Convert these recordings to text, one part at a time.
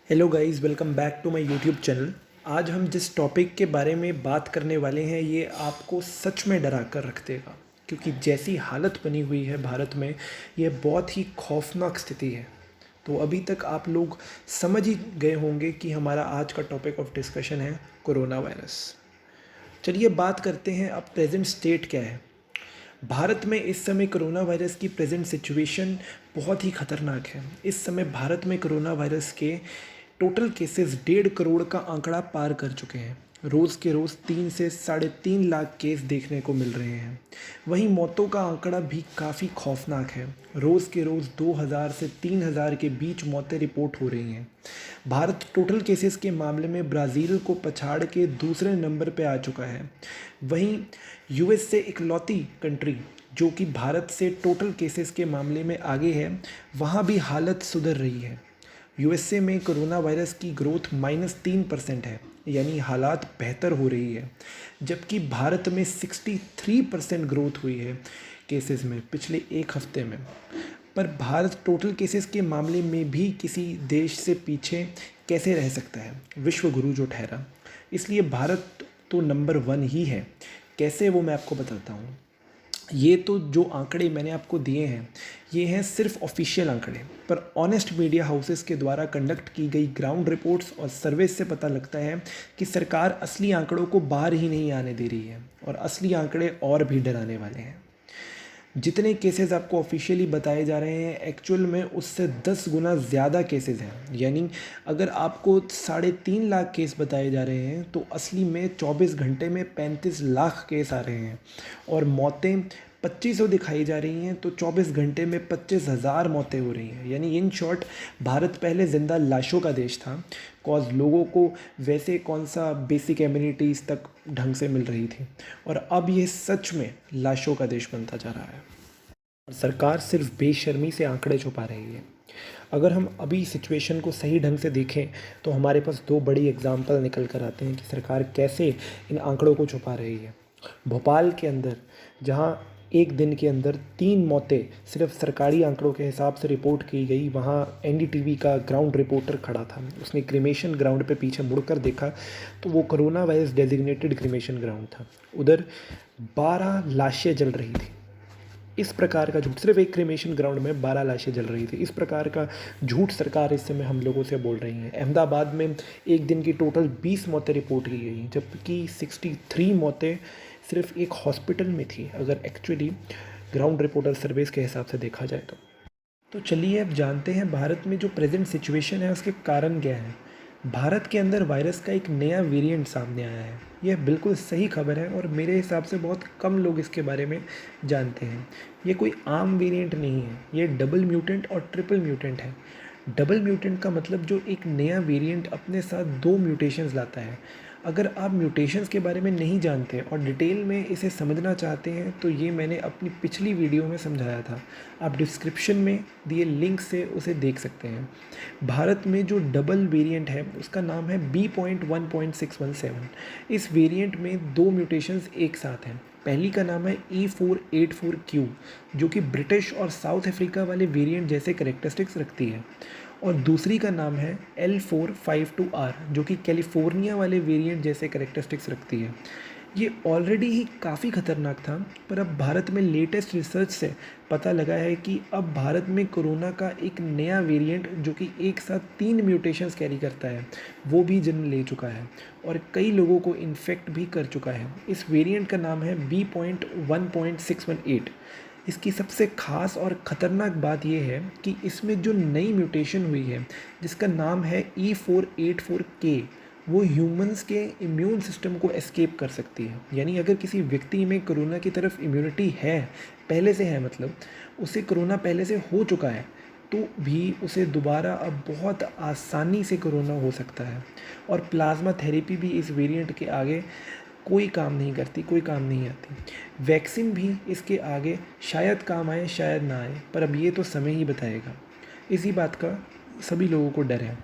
Hello guys, welcome back to my YouTube channel. आज हम जिस टॉपिक के बारे में बात करने वाले हैं ये आपको सच में डरा कर रख देगा, क्योंकि जैसी हालत बनी हुई है भारत में, ये बहुत ही खौफनाक स्थिति है। तो अभी तक आप लोग समझ ही गए होंगे कि हमारा आज का टॉपिक ऑफ डिस्कशन है कोरोना वायरस। चलिए बात करते हैं अब प्रेजेंट स्टेट क्या है। भारत में इस समय कोरोना वायरस की प्रेजेंट सिचुएशन बहुत ही खतरनाक है। इस समय भारत में कोरोना वायरस के टोटल केसेस 1.5 करोड़ का आंकड़ा पार कर चुके हैं। रोज़ के रोज़ 3 से 3.5 लाख केस देखने को मिल रहे हैं। वहीं मौतों का आंकड़ा भी काफ़ी खौफनाक है। रोज़ के रोज़ 2000 से 3000 के बीच मौतें रिपोर्ट हो रही हैं। भारत टोटल केसेस के मामले में ब्राज़ील को पछाड़ के दूसरे नंबर पे आ चुका है। वहीं यूएस से इकलौती कंट्री जो कि भारत से टोटल केसेस के मामले में आगे है, वहाँ भी हालत सुधर रही है। यूएसए में कोरोना वायरस की ग्रोथ -3% है, यानी हालात बेहतर हो रही है। जबकि भारत में 63% ग्रोथ हुई है केसेस में पिछले एक हफ्ते में। पर भारत टोटल केसेस के मामले में भी किसी देश से पीछे कैसे रह सकता है, विश्व गुरु जो ठहरा। इसलिए भारत तो नंबर 1 ही है। कैसे, वो मैं आपको बताता हूँ। ये तो जो आंकड़े मैंने आपको दिए हैं, ये हैं सिर्फ ऑफिशियल आंकड़े, पर ऑनेस्ट मीडिया हाउसेस के द्वारा कंडक्ट की गई ग्राउंड रिपोर्ट्स और सर्वेस से पता लगता है कि सरकार असली आंकड़ों को बाहर ही नहीं आने दे रही है, और असली आंकड़े और भी डराने वाले हैं। जितने केसेस आपको ऑफिशियली बताए जा रहे हैं, एक्चुअल में उससे 10 गुना ज़्यादा केसेस हैं। यानी अगर आपको 3.5 लाख केस बताए जा रहे हैं, तो असली में 24 घंटे में 35 लाख केस आ रहे हैं। और मौतें 2500 दिखाई जा रही हैं, तो 24 घंटे में 25,000 मौतें हो रही हैं। यानी इन शॉर्ट, भारत पहले ज़िंदा लाशों का देश था, कॉज लोगों को वैसे कौन सा बेसिक एम्यूनिटीज़ तक ढंग से मिल रही थी, और अब ये सच में लाशों का देश बनता जा रहा है। और सरकार सिर्फ बेशर्मी से आंकड़े छुपा रही है। अगर हम अभी सिचुएशन को सही ढंग से देखें, तो हमारे पास 2 बड़ी एग्जाम्पल निकल कर आते हैं कि सरकार कैसे इन आंकड़ों को छुपा रही है। भोपाल के अंदर, जहां एक दिन के अंदर 3 मौतें सिर्फ सरकारी आंकड़ों के हिसाब से रिपोर्ट की गई, वहां एनडीटीवी का ग्राउंड रिपोर्टर खड़ा था। उसने क्रिमेशन ग्राउंड पे पीछे मुड़कर देखा, तो वो corona virus designated cremation ground था। उधर 12 लाशें जल रही थी। इस प्रकार का झूठ, सिर्फ एक क्रिमेशन ग्राउंड में 12 लाशें जल रही थी, इस प्रकार का झूठ सरकार इस समय हम लोगों से बोल रही है। अहमदाबाद में एक दिन की टोटल 20 मौतें रिपोर्ट की गई, जबकि 63 मौतें सिर्फ एक हॉस्पिटल में थी, अगर एक्चुअली ग्राउंड रिपोर्टर सर्विस के हिसाब से देखा जाए तो चलिए अब जानते हैं भारत में जो प्रेजेंट सिचुएशन है उसके कारण क्या है। भारत के अंदर वायरस का एक नया वेरिएंट सामने आया है। यह बिल्कुल सही खबर है, और मेरे हिसाब से बहुत कम लोग इसके बारे में जानते हैं। ये कोई आम वेरिएंट नहीं है, ये डबल म्यूटेंट और ट्रिपल म्यूटेंट है। डबल म्यूटेंट का मतलब जो एक नया वेरिएंट अपने साथ 2 म्यूटेशंस लाता है। अगर आप म्यूटेशंस के बारे में नहीं जानते और डिटेल में इसे समझना चाहते हैं, तो ये मैंने अपनी पिछली वीडियो में समझाया था। आप डिस्क्रिप्शन में दिए लिंक से उसे देख सकते हैं। भारत में जो डबल वेरिएंट है उसका नाम है B.1.617। इस वेरिएंट में 2 म्यूटेशंस एक साथ हैं। पहली का नाम है E484Q, जो कि ब्रिटिश और साउथ अफ्रीका वाले वेरिएंट जैसे करेक्टरिस्टिक्स रखती है, और दूसरी का नाम है L452R, जो कि कैलिफोर्निया वाले वेरिएंट जैसे करेक्टरिस्टिक्स रखती है। ये ऑलरेडी ही काफ़ी खतरनाक था, पर अब भारत में लेटेस्ट रिसर्च से पता लगा है कि अब भारत में कोरोना का एक नया वेरिएंट जो कि एक साथ 3 म्यूटेशंस कैरी करता है, वो भी जन्म ले चुका है और कई लोगों को इन्फेक्ट भी कर चुका है। इस वेरिएंट का नाम है B.1.618। इसकी सबसे ख़ास और ख़तरनाक बात यह है कि इसमें जो नई म्यूटेशन हुई है, जिसका नाम है E484K, वो ह्यूमंस के इम्यून सिस्टम को एस्केप कर सकती है। यानी अगर किसी व्यक्ति में कोरोना की तरफ इम्यूनिटी है, पहले से है, मतलब उसे कोरोना पहले से हो चुका है, तो भी उसे दोबारा अब बहुत आसानी से कोरोना हो सकता है। और प्लाज्मा थेरेपी भी इस वेरिएंट के आगे कोई काम नहीं करती, कोई काम नहीं आती। वैक्सीन भी इसके आगे शायद काम आए, शायद ना आए, पर अब ये तो समय ही बताएगा। इसी बात का सभी लोगों को डर है।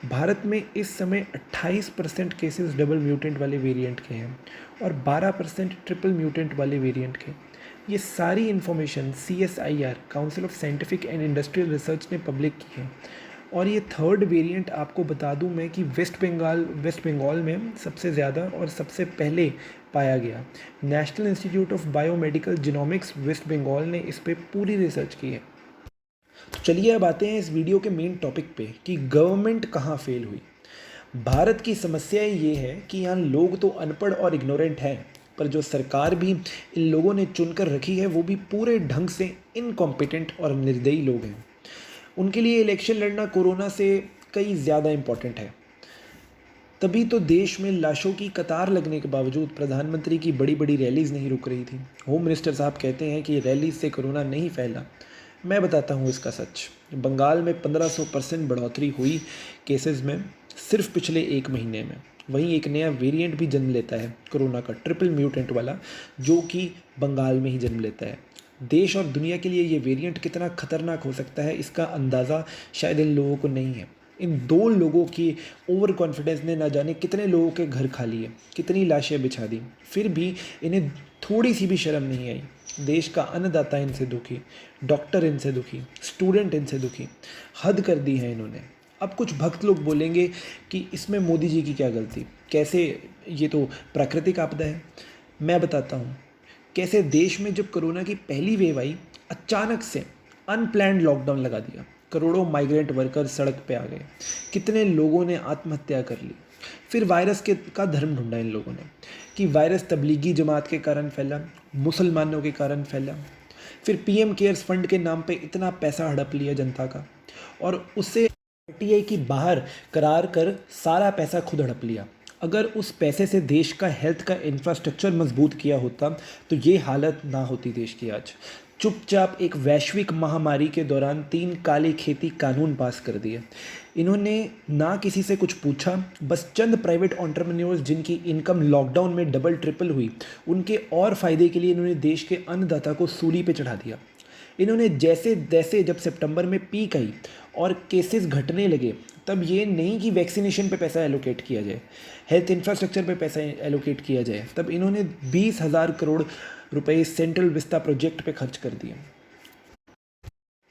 भारत में इस समय 28% केसेस डबल म्यूटेंट वाले वेरिएंट के हैं और 12% ट्रिपल म्यूटेंट वाले वेरिएंट के। ये सारी information CSIR, council of scientific and industrial research ने पब्लिक की है। और ये थर्ड वेरिएंट आपको बता दूं मैं कि वेस्ट बंगाल में सबसे ज़्यादा और सबसे पहले पाया गया। National Institute of Biomedical Genomics West Bengal ने इस पर पूरी रिसर्च की है। तो चलिए अब आते हैं इस वीडियो के मेन टॉपिक पे कि गवर्नमेंट कहाँ फेल हुई। भारत की समस्या ये है कि यहाँ लोग तो अनपढ़ और इग्नोरेंट हैं, पर जो सरकार भी इन लोगों ने चुनकर रखी है वो भी पूरे ढंग से इनकॉम्पिटेंट और निर्दयी लोग हैं। उनके लिए इलेक्शन लड़ना कोरोना से कई ज़्यादा इम्पॉर्टेंट है। तभी तो देश में लाशों की कतार लगने के बावजूद प्रधानमंत्री की बड़ी बड़ी रैलीज़ नहीं रुक रही थी। होम मिनिस्टर साहब कहते हैं कि रैली से कोरोना नहीं फैला। मैं बताता हूँ इसका सच। बंगाल में 1500% बढ़ोतरी हुई केसेस में सिर्फ पिछले एक महीने में। वहीं एक नया वेरिएंट भी जन्म लेता है कोरोना का, ट्रिपल म्यूटेंट वाला, जो कि बंगाल में ही जन्म लेता है। देश और दुनिया के लिए ये वेरिएंट कितना खतरनाक हो सकता है इसका अंदाज़ा शायद इन लोगों को नहीं है। इन दो लोगों की ओवर कॉन्फिडेंस ने ना जाने कितने लोगों के घर खा लिए, कितनी लाशें बिछा दी, फिर भी इन्हें थोड़ी सी भी शर्म नहीं आई। देश का अन्नदाता इनसे दुखी, डॉक्टर इनसे दुखी, स्टूडेंट इनसे दुखी। हद कर दी है इन्होंने। अब कुछ भक्त लोग बोलेंगे कि इसमें मोदी जी की क्या गलती, कैसे, ये तो प्राकृतिक आपदा है। मैं बताता हूँ कैसे देश में जब कोरोना की पहली वेव आई, अचानक से अनप्लैन्ड लॉकडाउन लगा दिया। करोड़ों माइग्रेंट वर्कर सड़क पे आ गए, कितने लोगों ने आत्महत्या कर ली। फिर वायरस का धर्म ढूंढा इन लोगों ने कि वायरस तबलीगी जमात के कारण फैला, मुसलमानों के कारण फैला। फिर पीएम केयर्स फंड के नाम पे इतना पैसा हड़प लिया जनता का, और उससे आरटीआई की बाहर करार कर सारा पैसा खुद हड़प लिया। अगर उस पैसे से देश का हेल्थ का इंफ्रास्ट्रक्चर मजबूत किया होता तो ये हालत ना होती देश की आज। चुपचाप एक वैश्विक महामारी के दौरान 3 काली खेती कानून पास कर दिए। इन्होंने ना किसी से कुछ पूछा, बस चंद प्राइवेट एंटरप्रेन्योर्स जिनकी इनकम लॉकडाउन में डबल ट्रिपल हुई, उनके और फ़ायदे के लिए इन्होंने देश के अन्नदाता को सूली पे चढ़ा दिया। इन्होंने जैसे तैसे जब सितंबर में पीक आई और केसेस घटने लगे, तब ये नहीं कि वैक्सीनेशन पे पैसा एलोकेट किया जाए, हेल्थ इंफ्रास्ट्रक्चर पे पैसा एलोकेट किया जाए, तब इन्होंने 20,000 करोड़ रुपए सेंट्रल विस्ता प्रोजेक्ट पे खर्च कर दिए।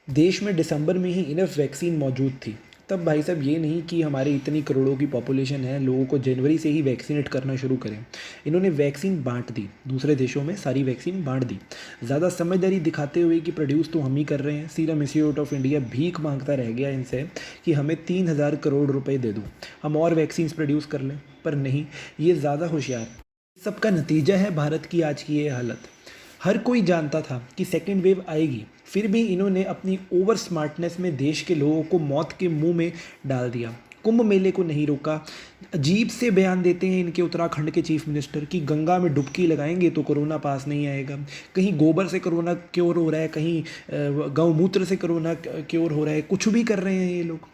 देश में दिसंबर में ही इनफ वैक्सीन मौजूद थी। तब भाई साहब ये नहीं कि हमारी इतनी करोड़ों की पॉपुलेशन है, लोगों को जनवरी से ही वैक्सीनेट करना शुरू करें। इन्होंने वैक्सीन बांट दी, दूसरे देशों में सारी वैक्सीन बांट दी, ज़्यादा समझदारी दिखाते हुए कि प्रोड्यूस तो हम ही कर रहे हैं। सीरम इंस्टीट्यूट ऑफ इंडिया भीख मांगता रह गया इनसे कि हमें 3,000 करोड़ रुपए दे दो, हम और वैक्सीन प्रोड्यूस कर लें, पर नहीं, ये ज़्यादा होशियार। सबका नतीजा है भारत की आज की ये हालत। हर कोई जानता था कि सेकेंड वेव आएगी, फिर भी इन्होंने अपनी ओवर स्मार्टनेस में देश के लोगों को मौत के मुंह में डाल दिया। कुंभ मेले को नहीं रोका। अजीब से बयान देते हैं इनके उत्तराखंड के चीफ मिनिस्टर कि गंगा में डुबकी लगाएंगे तो कोरोना पास नहीं आएगा। कहीं गोबर से कोरोना क्योर हो रहा है, कहीं गौमूत्र से कोरोना क्योर हो रहा है, कुछ भी कर रहे हैं ये लोग।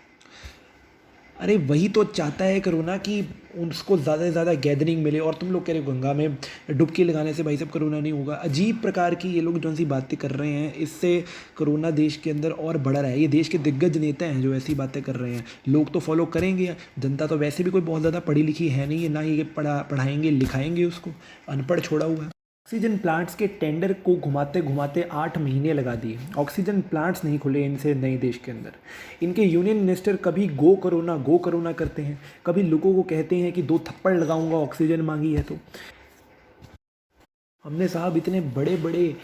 अरे वही तो चाहता है कोरोना कि उसको ज़्यादा से ज़्यादा गैदरिंग मिले, और तुम लोग कह रहे हो गंगा में डुबकी लगाने से भाई साहब कोरोना नहीं होगा। अजीब प्रकार की ये लोग जो सी बातें कर रहे हैं, इससे कोरोना देश के अंदर और बढ़ रहा है। ये देश के दिग्गज नेता हैं जो ऐसी बातें कर रहे हैं, लोग तो फॉलो करेंगे। जनता तो वैसे भी कोई बहुत ज़्यादा पढ़ी लिखी है नहीं है, ना ये पढ़ाएंगे लिखाएंगे उसको, अनपढ़ छोड़ा हुआ है। ऑक्सीजन प्लांट्स के टेंडर को घुमाते घुमाते 8 महीने लगा दिए। ऑक्सीजन प्लांट्स नहीं खुले इनसे नए देश के अंदर। इनके यूनियन मिनिस्टर कभी गो करोना करते हैं, कभी लोगों को कहते हैं कि 2 थप्पड़ लगाऊंगा ऑक्सीजन मांगी है तो। हमने साहब इतने बड़े बड़े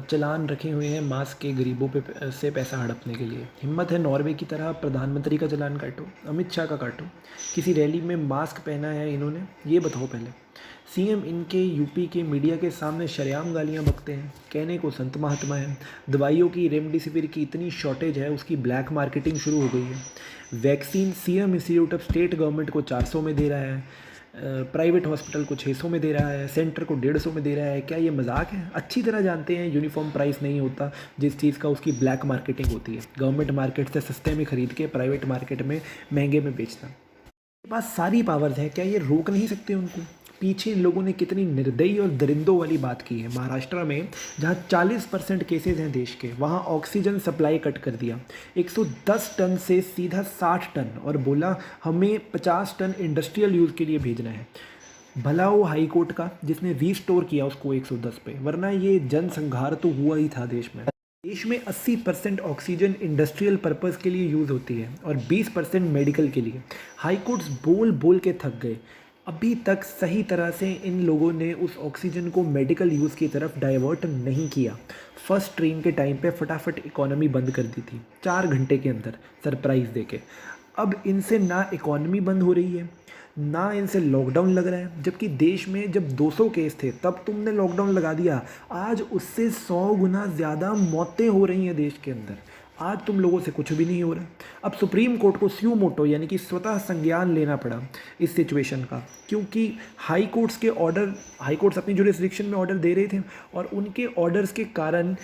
चलान रखे हुए हैं मास्क के, गरीबों पे से पैसा हड़पने के लिए। हिम्मत है नॉर्वे की तरह प्रधानमंत्री का चलान काटो, अमित शाह का काटो। किसी रैली में मास्क पहना है इन्होंने, ये बताओ पहले। सीएम इनके यूपी के मीडिया के सामने शरेआम गालियां बकते हैं, कहने को संत महात्मा है। दवाइयों की रेमडेसिविर की इतनी शॉर्टेज है, उसकी ब्लैक मार्केटिंग शुरू हो गई है। Vaccine serum institute of state government को 400 में दे रहा है, प्राइवेट हॉस्पिटल को 600 में दे रहा है, सेंटर को 150 में दे रहा है। क्या ये मजाक है? अच्छी तरह जानते हैं यूनिफॉर्म प्राइस नहीं होता जिस चीज़ का, उसकी ब्लैक मार्केटिंग होती है। गवर्नमेंट मार्केट से सस्ते में खरीद के प्राइवेट मार्केट में महंगे में बेचना। के पास सारी पावर्स है, क्या ये रोक नहीं सकते उनको? पीछे इन लोगों ने कितनी निर्दयी और दरिंदों वाली बात की है। महाराष्ट्र में जहाँ 40% केसेस हैं देश के, वहाँ ऑक्सीजन सप्लाई कट कर दिया 110 टन से सीधा 60 टन, और बोला हमें 50 टन इंडस्ट्रियल यूज़ के लिए भेजना है। भला वो हाई कोर्ट का जिसने रीस्टोर किया उसको 110 पे, वरना ये जनसंहार तो हुआ ही था देश में। देश में 80% ऑक्सीजन इंडस्ट्रियल पर्पस के लिए यूज़ होती है और 20% मेडिकल के लिए। हाई कोर्ट्स बोल बोल के थक गए। अभी तक सही तरह से इन लोगों ने उस ऑक्सीजन को मेडिकल यूज़ की तरफ डाइवर्ट नहीं किया। फर्स्ट ट्रेन के टाइम पे फटाफट इकोनॉमी बंद कर दी थी 4 घंटे के अंदर सरप्राइज़ देके। अब इनसे ना इकोनॉमी बंद हो रही है, ना इनसे लॉकडाउन लग रहा है। जबकि देश में जब 200 केस थे तब तुमने लॉकडाउन लगा दिया, आज उससे 100 गुना ज़्यादा मौतें हो रही हैं देश के अंदर। आज तुम लोगों से कुछ भी नहीं हो रहा। अब सुप्रीम कोर्ट को स्यू मोटो यानी कि स्वतः संज्ञान लेना पड़ा इस सिचुएशन का, क्योंकि हाई कोर्ट्स अपनी जुरिस्डिक्शन में ऑर्डर दे रहे थे और उनके ऑर्डर्स के कारण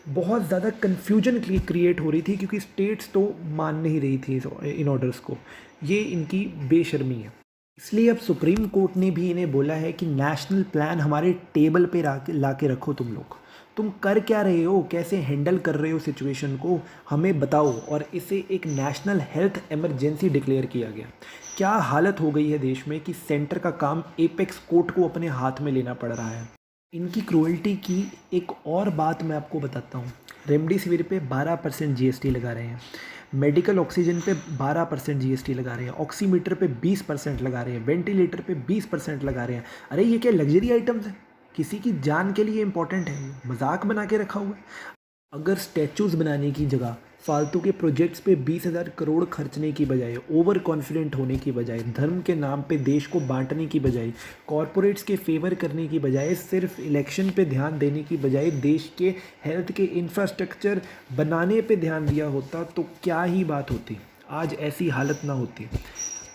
बहुत ज़्यादा कन्फ्यूजन क्रिएट हो रही थी, क्योंकि स्टेट्स तो मान नहीं रही थी इन ऑर्डर्स को। ये इनकी बेशर्मी है। इसलिए अब सुप्रीम कोर्ट ने भी इन्हें बोला है कि नेशनल प्लान हमारे टेबल पे ला के रखो। तुम कर क्या रहे हो, कैसे हैंडल कर रहे हो सिचुएशन को, हमें बताओ। और इसे एक नेशनल हेल्थ इमरजेंसी डिक्लेयर किया गया। क्या हालत हो गई है देश में कि सेंटर का काम एपेक्स कोर्ट को अपने हाथ में लेना पड़ रहा है। इनकी क्रूअल्टी की एक और बात मैं आपको बताता हूँ। रेमडेसिविर पे 12% जीएसटी लगा रहे हैं, मेडिकल ऑक्सीजन पे 12% जीएसटी लगा रहे हैं, ऑक्सीमीटर पे 20% लगा रहे हैं, वेंटिलेटर पे 20% लगा रहे हैं। अरे ये क्या लग्जरी आइटम्स हैं? किसी की जान के लिए इंपॉर्टेंट है? ये मजाक बना के रखा हुआ है। अगर स्टैचूज़ बनाने की जगह फालतू के प्रोजेक्ट्स पे 20,000 करोड़ खर्चने की बजाय, ओवर कॉन्फिडेंट होने की बजाय, धर्म के नाम पे देश को बांटने की बजाय, कॉरपोरेट्स के फेवर करने की बजाय, सिर्फ इलेक्शन पे ध्यान देने की बजाय देश के हेल्थ के इंफ्रास्ट्रक्चर बनाने पे ध्यान दिया होता तो क्या ही बात होती, आज ऐसी हालत ना होती।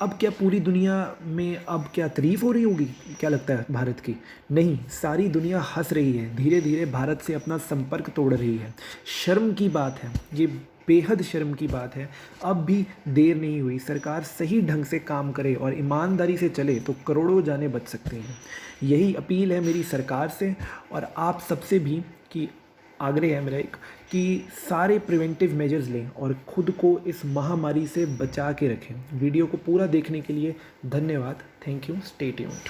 अब क्या पूरी दुनिया में अब क्या तारीफ़ हो रही होगी, क्या लगता है भारत की? नहीं, सारी दुनिया हंस रही है, धीरे धीरे भारत से अपना संपर्क तोड़ रही है। शर्म की बात है ये, बेहद शर्म की बात है। अब भी देर नहीं हुई, सरकार सही ढंग से काम करे और ईमानदारी से चले तो करोड़ों जानें बच सकते हैं। यही अपील है मेरी सरकार से और आप सबसे भी, कि आग्रह है मेरा एक, कि सारे प्रिवेंटिव मेजर्स लें और ख़ुद को इस महामारी से बचा के रखें। वीडियो को पूरा देखने के लिए धन्यवाद। Thank you. Stay tuned.